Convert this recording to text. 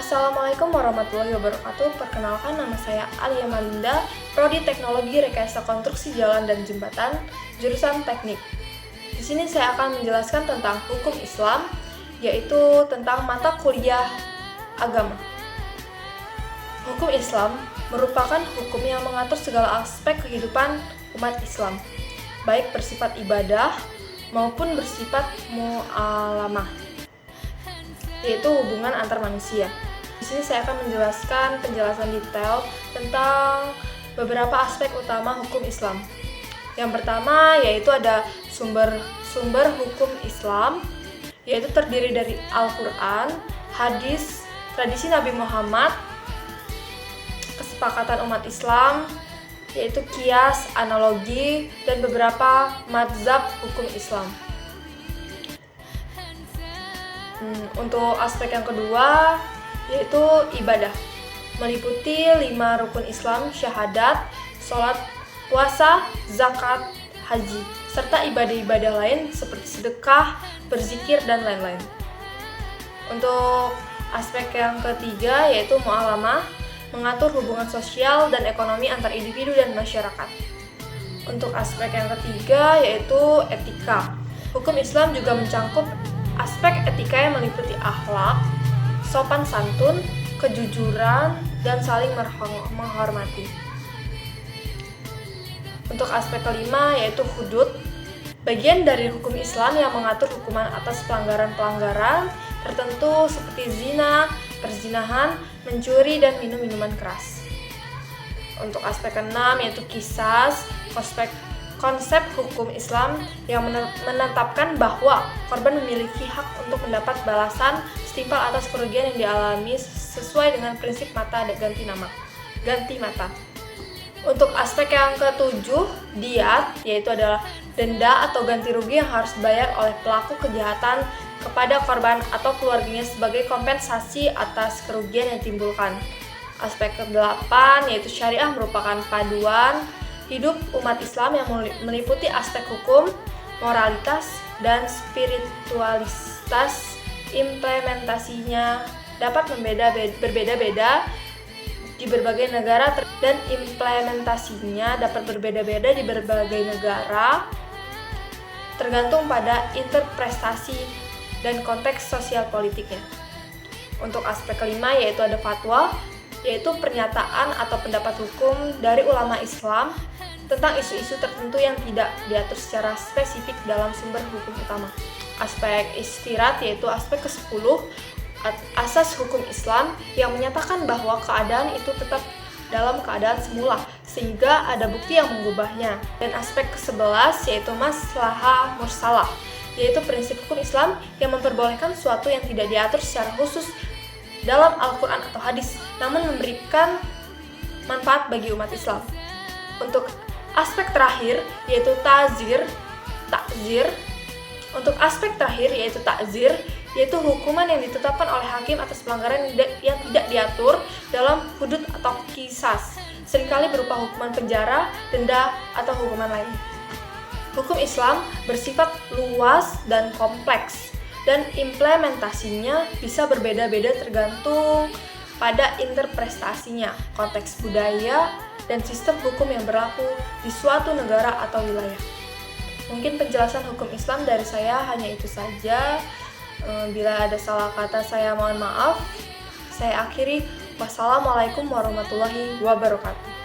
Assalamualaikum warahmatullahi wabarakatuh. Perkenalkan, nama saya Alia Malinda, Prodi Teknologi Rekayasa Konstruksi Jalan dan Jembatan, jurusan Teknik. Di sini saya akan menjelaskan tentang hukum Islam, yaitu tentang mata kuliah agama. Hukum Islam merupakan hukum yang mengatur segala aspek kehidupan umat Islam, baik bersifat ibadah maupun bersifat mu'alamah, yaitu hubungan antar manusia. Di sini saya akan menjelaskan penjelasan detail tentang beberapa aspek utama hukum Islam. Yang pertama yaitu ada sumber hukum Islam, yaitu terdiri dari Al-Quran, hadis, tradisi Nabi Muhammad, kesepakatan umat Islam, yaitu qiyas, analogi, dan beberapa mazhab hukum Islam. Untuk aspek yang kedua yaitu ibadah, meliputi 5 rukun Islam: syahadat, sholat, puasa, zakat, haji, serta ibadah-ibadah lain seperti sedekah, berzikir, dan lain-lain. Untuk aspek yang ketiga yaitu mu'alamah, mengatur hubungan sosial dan ekonomi antar individu dan masyarakat. Untuk aspek yang ketiga yaitu etika. Hukum Islam juga mencangkup aspek etika yang meliputi akhlak, sopan santun, kejujuran, dan saling menghormati. Untuk aspek kelima yaitu hudud, bagian dari hukum Islam yang mengatur hukuman atas pelanggaran-pelanggaran tertentu seperti zina, perzinahan, mencuri, dan minum minuman keras. Untuk aspek keenam yaitu qisas, konsep hukum Islam yang menetapkan bahwa korban memiliki hak untuk mendapat balasan setimpal atas kerugian yang dialami sesuai dengan prinsip mata ganti mata. Untuk aspek yang ketujuh, diyat, yaitu adalah denda atau ganti rugi yang harus dibayar oleh pelaku kejahatan kepada korban atau keluarganya sebagai kompensasi atas kerugian yang ditimbulkan. Aspek ke-8 yaitu syariah, merupakan paduan hidup umat Islam yang meliputi aspek hukum, moralitas, dan spiritualitas. Implementasinya dapat berbeda-beda di berbagai negara dan implementasinya dapat berbeda-beda di berbagai negara tergantung pada interpretasi dan konteks sosial politiknya. Untuk aspek kelima yaitu ada fatwa, yaitu pernyataan atau pendapat hukum dari ulama Islam tentang isu-isu tertentu yang tidak diatur secara spesifik dalam sumber hukum utama. Aspek istirat yaitu aspek ke-10, asas hukum Islam yang menyatakan bahwa keadaan itu tetap dalam keadaan semula sehingga ada bukti yang mengubahnya. Dan aspek ke-11 yaitu maslahah mursalah, yaitu prinsip hukum Islam yang memperbolehkan sesuatu yang tidak diatur secara khusus dalam Al-Quran atau hadis, namun memberikan manfaat bagi umat Islam. Untuk aspek terakhir yaitu takzir. Untuk aspek terakhir yaitu takzir, yaitu hukuman yang ditetapkan oleh hakim atas pelanggaran yang tidak diatur dalam hudud atau qisas, seringkali berupa hukuman penjara, denda, atau hukuman lain. Hukum Islam bersifat luas dan kompleks, dan implementasinya bisa berbeda-beda tergantung pada interpretasinya, konteks budaya, dan sistem hukum yang berlaku di suatu negara atau wilayah. Mungkin penjelasan hukum Islam dari saya hanya itu saja. Bila ada salah kata saya mohon maaf. Saya akhiri. Wassalamualaikum warahmatullahi wabarakatuh.